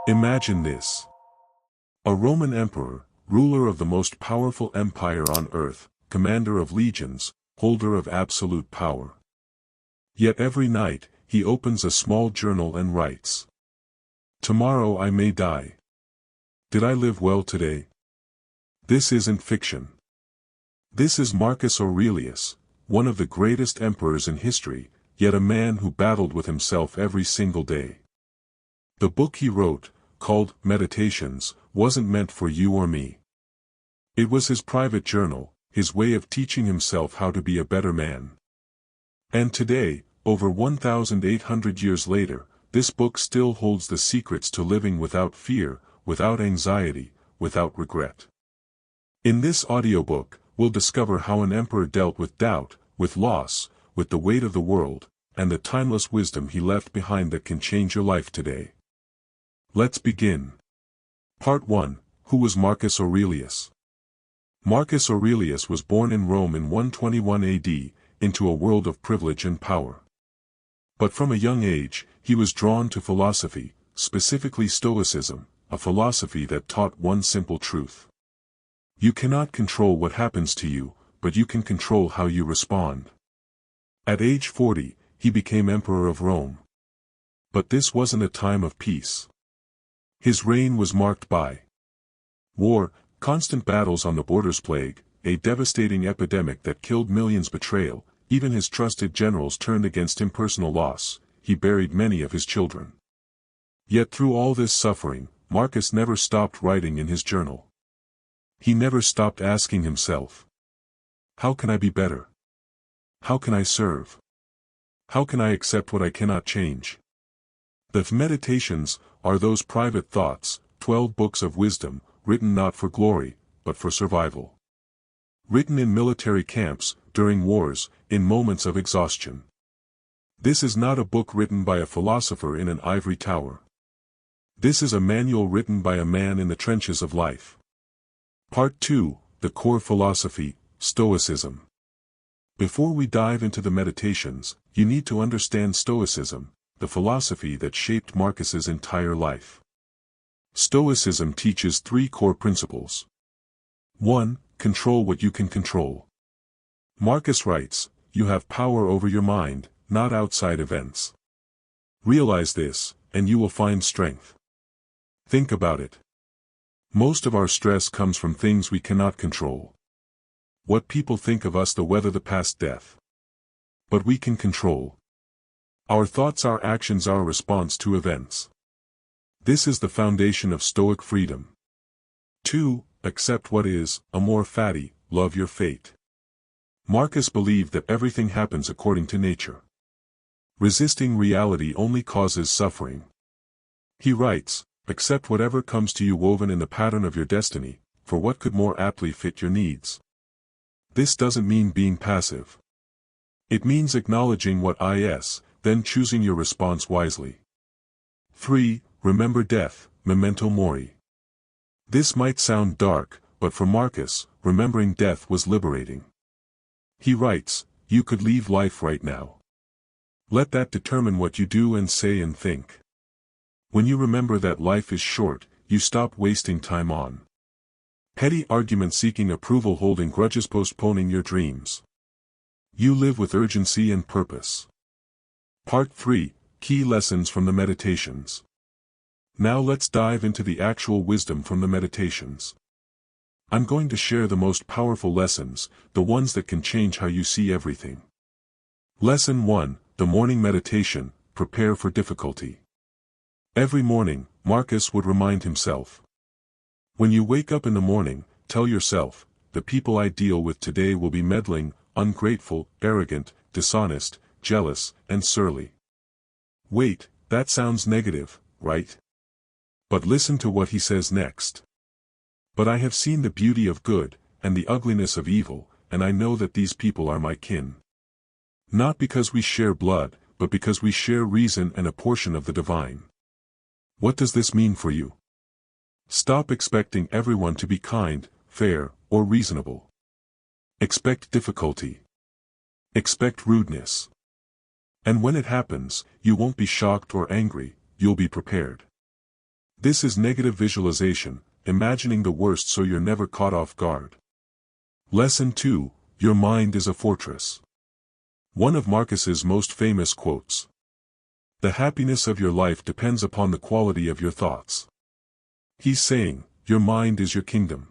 Imagine this. A Roman emperor, ruler of the most powerful empire on earth, commander of legions, holder of absolute power. Yet every night, he opens a small journal and writes, "Tomorrow I may die. Did I live well today?" This isn't fiction. This is Marcus Aurelius, one of the greatest emperors in history, yet a man who battled with himself every single day. The book he wrote, called Meditations, wasn't meant for you or me. It was his private journal, his way of teaching himself how to be a better man. And today, over 1,800 years later, this book still holds the secrets to living without fear, without anxiety, without regret. In this audiobook, we'll discover how an emperor dealt with doubt, with loss, with the weight of the world, and the timeless wisdom he left behind that can change your life today. Let's begin. Part 1. Who was Marcus Aurelius? Marcus Aurelius was born in Rome in 121 AD, into a world of privilege and power. But from a young age, he was drawn to philosophy, specifically Stoicism, a philosophy that taught one simple truth. You cannot control what happens to you, but you can control how you respond. At age 40, he became Emperor of Rome. But this wasn't a time of peace. His reign was marked by war, constant battles on the borders, plague, a devastating epidemic that killed millions, betrayal, even his trusted generals turned against him, personal loss, he buried many of his children. Yet through all this suffering, Marcus never stopped writing in his journal. He never stopped asking himself, how can I be better? How can I serve? How can I accept what I cannot change? The Meditations are those private thoughts, 12 books of wisdom, written not for glory, but for survival. Written in military camps, during wars, in moments of exhaustion. This is not a book written by a philosopher in an ivory tower. This is a manual written by a man in the trenches of life. Part 2, the core philosophy, Stoicism. Before we dive into the Meditations, you need to understand Stoicism, the philosophy that shaped Marcus's entire life. Stoicism teaches 3 core principles. 1. Control what you can control. Marcus writes, you have power over your mind, not outside events. Realize this, and you will find strength. Think about it. Most of our stress comes from things we cannot control. What people think of us, the weather, the past, death. But we can control. Our thoughts, our actions, our response to events. This is the foundation of Stoic freedom. 2. Accept what is, amor fati, love your fate. Marcus believed that everything happens according to nature. Resisting reality only causes suffering. He writes, accept whatever comes to you woven in the pattern of your destiny, for what could more aptly fit your needs? This doesn't mean being passive. It means acknowledging what is, then choosing your response wisely. 3. Remember death, memento mori. This might sound dark, but for Marcus, remembering death was liberating. He writes, you could leave life right now. Let that determine what you do and say and think. When you remember that life is short, you stop wasting time on petty arguments, seeking approval, holding grudges, postponing your dreams. You live with urgency and purpose. Part 3, Key Lessons from the Meditations. Now let's dive into the actual wisdom from the Meditations. I'm going to share the most powerful lessons, the ones that can change how you see everything. Lesson 1, the morning meditation, prepare for difficulty. Every morning, Marcus would remind himself. When you wake up in the morning, tell yourself, the people I deal with today will be meddling, ungrateful, arrogant, dishonest, jealous, and surly. Wait, that sounds negative, right? But listen to what he says next. But I have seen the beauty of good, and the ugliness of evil, and I know that these people are my kin. Not because we share blood, but because we share reason and a portion of the divine. What does this mean for you? Stop expecting everyone to be kind, fair, or reasonable. Expect difficulty. Expect rudeness. And when it happens, you won't be shocked or angry, you'll be prepared. This is negative visualization, imagining the worst so you're never caught off guard. Lesson 2, your mind is a fortress. One of Marcus's most famous quotes. The happiness of your life depends upon the quality of your thoughts. He's saying, your mind is your kingdom.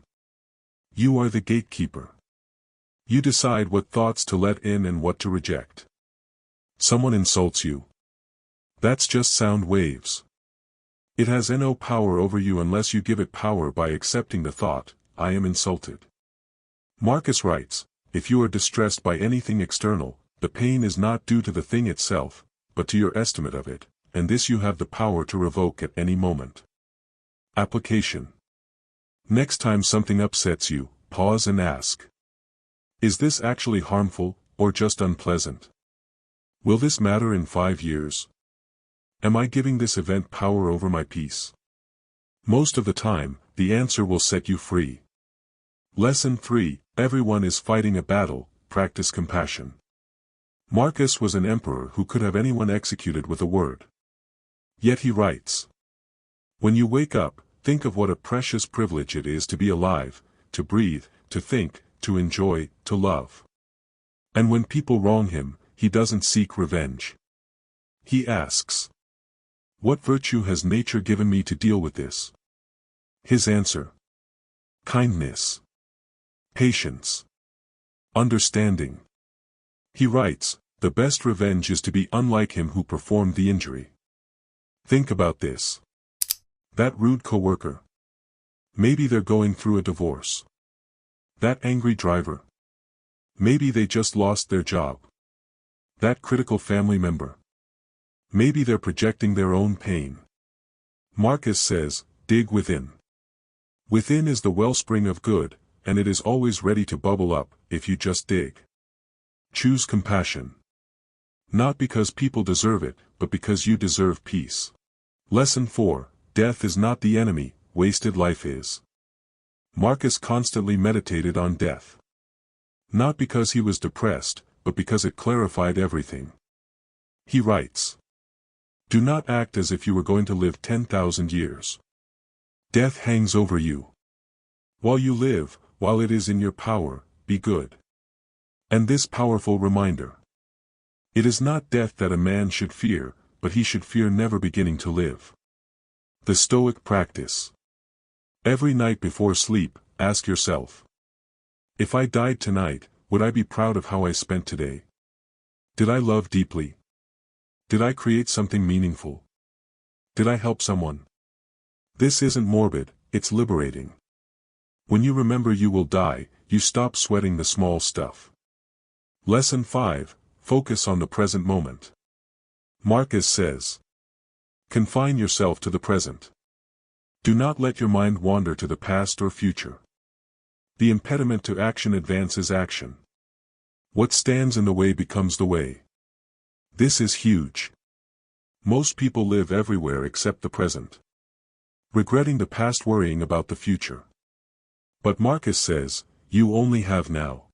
You are the gatekeeper. You decide what thoughts to let in and what to reject. Someone insults you. That's just sound waves. It has no power over you unless you give it power by accepting the thought, I am insulted. Marcus writes, if you are distressed by anything external, the pain is not due to the thing itself, but to your estimate of it, and this you have the power to revoke at any moment. Application. Next time something upsets you, pause and ask. Is this actually harmful, or just unpleasant? Will this matter in 5 years? Am I giving this event power over my peace? Most of the time, the answer will set you free. Lesson 3, everyone is fighting a battle, practice compassion. Marcus was an emperor who could have anyone executed with a word. Yet he writes, when you wake up, think of what a precious privilege it is to be alive, to breathe, to think, to enjoy, to love. And when people wrong him, he doesn't seek revenge. He asks, what virtue has nature given me to deal with this? His answer. Kindness. Patience. Understanding. He writes, the best revenge is to be unlike him who performed the injury. Think about this. That rude coworker. Maybe they're going through a divorce. That angry driver. Maybe they just lost their job. That critical family member. Maybe they're projecting their own pain. Marcus says, dig within. Within is the wellspring of good, and it is always ready to bubble up, if you just dig. Choose compassion. Not because people deserve it, but because you deserve peace. Lesson 4, death is not the enemy, wasted life is. Marcus constantly meditated on death. Not because he was depressed, but because it clarified everything. He writes, do not act as if you were going to live 10,000 years. Death hangs over you. While you live, while it is in your power, be good. And this powerful reminder. It is not death that a man should fear, but he should fear never beginning to live. The Stoic practice. Every night before sleep, ask yourself. If I died tonight, would I be proud of how I spent today? Did I love deeply? Did I create something meaningful? Did I help someone? This isn't morbid, it's liberating. When you remember you will die, you stop sweating the small stuff. Lesson 5, focus on the present moment. Marcus says, confine yourself to the present. Do not let your mind wander to the past or future. The impediment to action advances action. What stands in the way becomes the way. This is huge. Most people live everywhere except the present. Regretting the past, worrying about the future. But Marcus says, you only have now.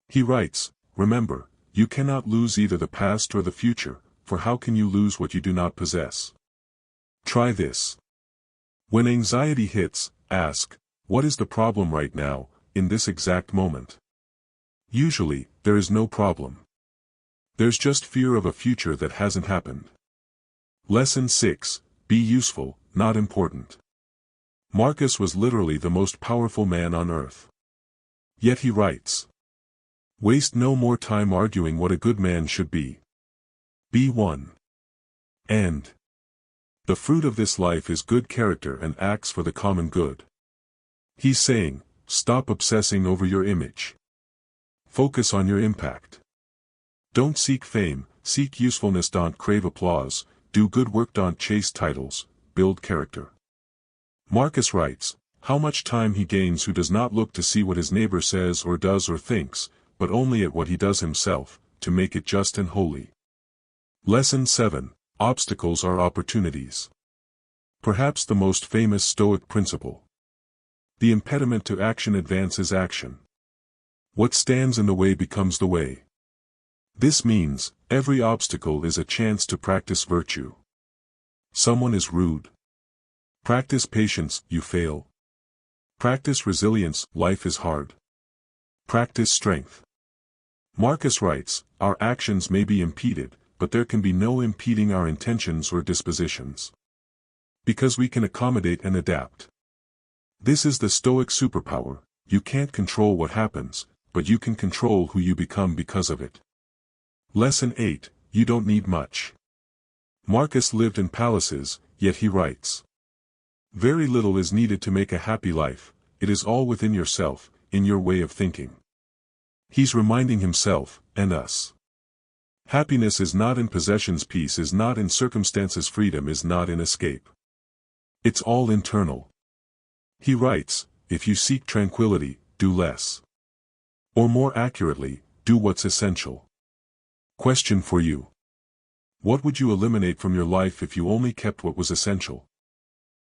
He writes, remember, you cannot lose either the past or the future, for how can you lose what you do not possess? Try this. When anxiety hits, ask, what is the problem right now, in this exact moment? Usually, there is no problem. There's just fear of a future that hasn't happened. Lesson 6, be useful, not important. Marcus was literally the most powerful man on earth. Yet he writes, waste no more time arguing what a good man should be. Be one. And the fruit of this life is good character and acts for the common good. He's saying, stop obsessing over your image. Focus on your impact. Don't seek fame, seek usefulness. Don't crave applause, do good work. Don't chase titles, build character. Marcus writes, how much time he gains who does not look to see what his neighbor says or does or thinks, but only at what he does himself, to make it just and holy. Lesson 7, obstacles are opportunities. Perhaps the most famous Stoic principle. The impediment to action advances action. What stands in the way becomes the way. This means, every obstacle is a chance to practice virtue. Someone is rude. Practice patience, you fail. Practice resilience, life is hard. Practice strength. Marcus writes, our actions may be impeded, but there can be no impeding our intentions or dispositions. Because we can accommodate and adapt. This is the Stoic superpower. You can't control what happens, but you can control who you become because of it. Lesson 8, you don't need much. Marcus lived in palaces, yet he writes. Very little is needed to make a happy life, it is all within yourself, in your way of thinking. He's reminding himself, and us. Happiness is not in possessions, peace is not in circumstances, freedom is not in escape. It's all internal. He writes, if you seek tranquility, do less. Or more accurately, do what's essential. Question for you. What would you eliminate from your life if you only kept what was essential?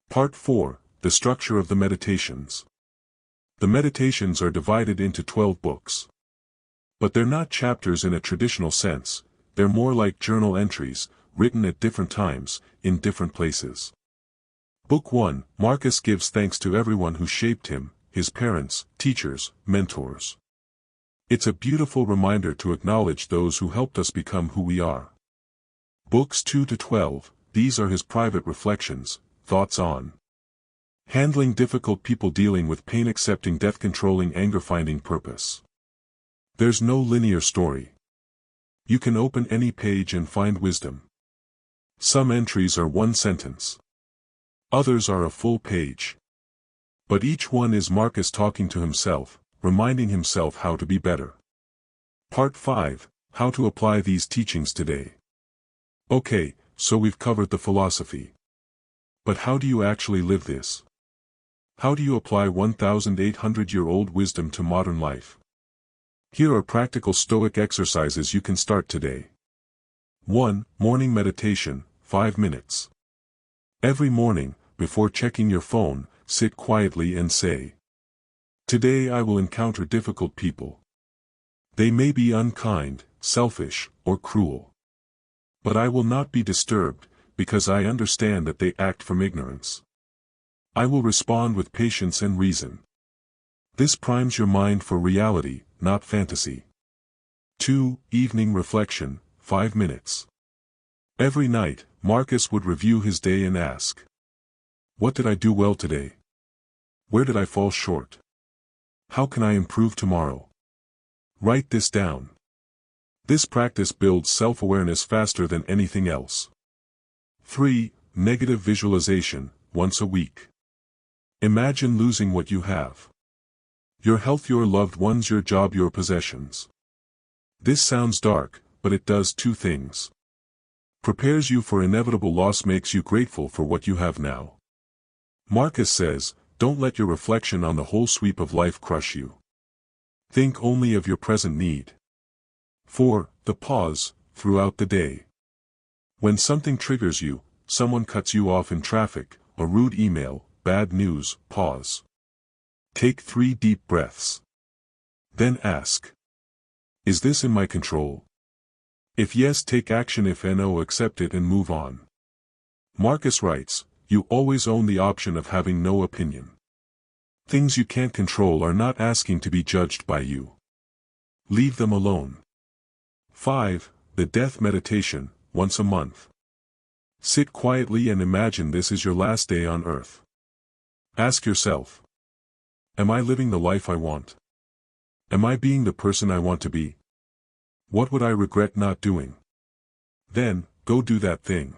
Part 4, the structure of the meditations. The meditations are divided into 12 books. But they're not chapters in a traditional sense, they're more like journal entries, written at different times, in different places. Book 1, Marcus gives thanks to everyone who shaped him, his parents, teachers, mentors. It's a beautiful reminder to acknowledge those who helped us become who we are. Books 2 to 12, these are his private reflections, thoughts on handling difficult people, dealing with pain, accepting death, controlling anger, finding purpose. There's no linear story. You can open any page and find wisdom. Some entries are one sentence. Others are a full page. But each one is Marcus talking to himself, reminding himself how to be better. Part 5, how to apply these teachings today. Okay, so we've covered the philosophy. But how do you actually live this? How do you apply 1,800-year-old wisdom to modern life? Here are practical Stoic exercises you can start today. 1. Morning meditation, 5 minutes. Every morning, before checking your phone, sit quietly and say, today I will encounter difficult people. They may be unkind, selfish, or cruel. But I will not be disturbed, because I understand that they act from ignorance. I will respond with patience and reason. This primes your mind for reality, not fantasy. 2. Evening reflection, 5 minutes. Every night, Marcus would review his day and ask, what did I do well today? Where did I fall short? How can I improve tomorrow? Write this down. This practice builds self-awareness faster than anything else. 3. Negative visualization, once a week. Imagine losing what you have. Your health, your loved ones, your job, your possessions. This sounds dark, but it does 2 things. Prepares you for inevitable loss, makes you grateful for what you have now. Marcus says, don't let your reflection on the whole sweep of life crush you. Think only of your present need. 4. The pause, throughout the day. When something triggers you, someone cuts you off in traffic, a rude email, bad news, pause. Take 3 deep breaths. Then ask, is this in my control? If yes, take action. If no, accept it and move on. Marcus writes, you always own the option of having no opinion. Things you can't control are not asking to be judged by you. Leave them alone. 5. The death meditation, once a month. Sit quietly and imagine this is your last day on earth. Ask yourself, am I living the life I want? Am I being the person I want to be? What would I regret not doing? Then, go do that thing.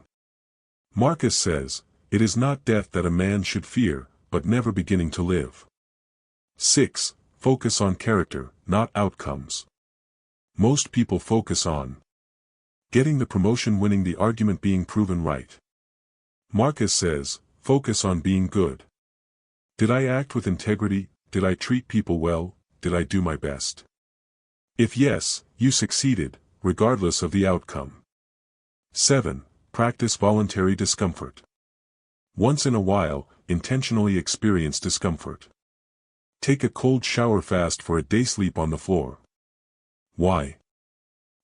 Marcus says, it is not death that a man should fear, but never beginning to live. 6. Focus on character, not outcomes. Most people focus on getting the promotion, winning the argument, being proven right. Marcus says, focus on being good. Did I act with integrity? Did I treat people well? Did I do my best? If yes, you succeeded, regardless of the outcome. 7. Practice voluntary discomfort. Once in a while, intentionally experience discomfort. Take a cold shower, fast for a day, sleep on the floor. Why?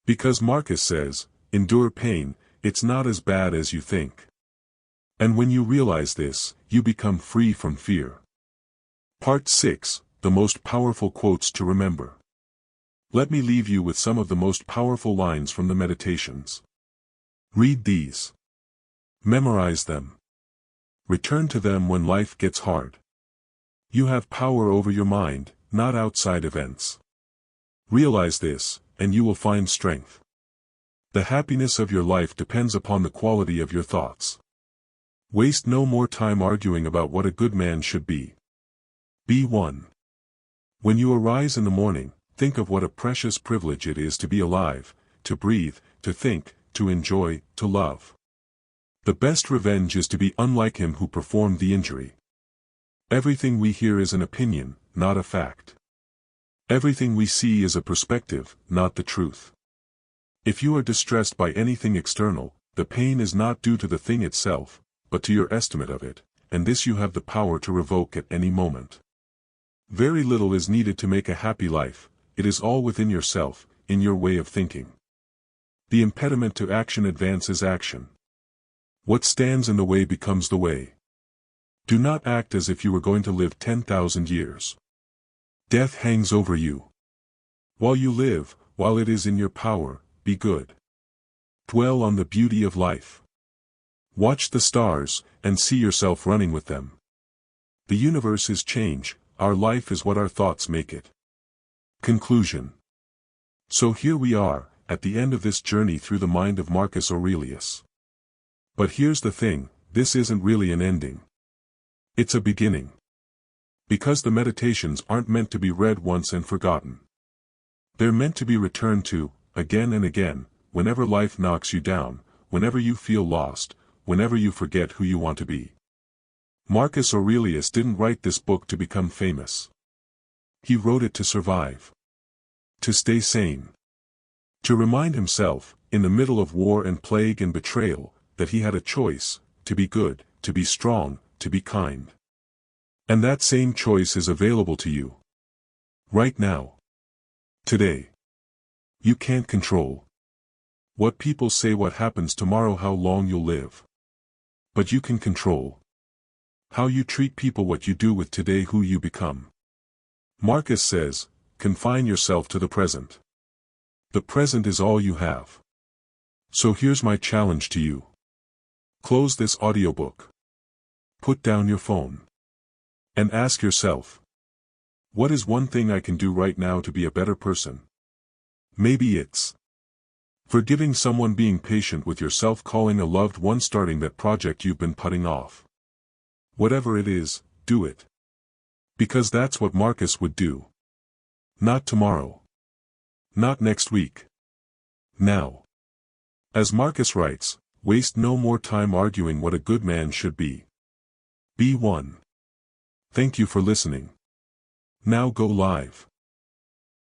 Because Marcus says, endure pain, it's not as bad as you think. And when you realize this, you become free from fear. Part 6, the most powerful quotes to remember. Let me leave you with some of the most powerful lines from the meditations. Read these. Memorize them. Return to them when life gets hard. You have power over your mind, not outside events. Realize this, and you will find strength. The happiness of your life depends upon the quality of your thoughts. Waste no more time arguing about what a good man should be. Be one. When you arise in the morning, think of what a precious privilege it is to be alive, to breathe, to think, to enjoy, to love. The best revenge is to be unlike him who performed the injury. Everything we hear is an opinion, not a fact. Everything we see is a perspective, not the truth. If you are distressed by anything external, the pain is not due to the thing itself, but to your estimate of it, and this you have the power to revoke at any moment. Very little is needed to make a happy life, it is all within yourself, in your way of thinking. The impediment to action advances action. What stands in the way becomes the way. Do not act as if you were going to live 10,000 years. Death hangs over you. While you live, while it is in your power, be good. Dwell on the beauty of life. Watch the stars, and see yourself running with them. The universe is change, our life is what our thoughts make it. Conclusion. So here we are, at the end of this journey through the mind of Marcus Aurelius. But here's the thing, this isn't really an ending. It's a beginning. Because the meditations aren't meant to be read once and forgotten. They're meant to be returned to, again and again, whenever life knocks you down, whenever you feel lost, whenever you forget who you want to be. Marcus Aurelius didn't write this book to become famous. He wrote it to survive. To stay sane. To remind himself, in the middle of war and plague and betrayal, that he had a choice, to be good, to be strong, to be kind. And that same choice is available to you. Right now. Today. You can't control what people say, what happens tomorrow, how long you'll live. But you can control how you treat people, what you do with today, who you become. Marcus says, confine yourself to the present. The present is all you have. So here's my challenge to you. Close this audiobook. Put down your phone. And ask yourself, what is one thing I can do right now to be a better person? Maybe it's forgiving someone, being patient with yourself, calling a loved one, starting that project you've been putting off. Whatever it is, do it. Because that's what Marcus would do. Not tomorrow. Not next week. Now. As Marcus writes, waste no more time arguing what a good man should be. Be one. Thank you for listening. Now go live.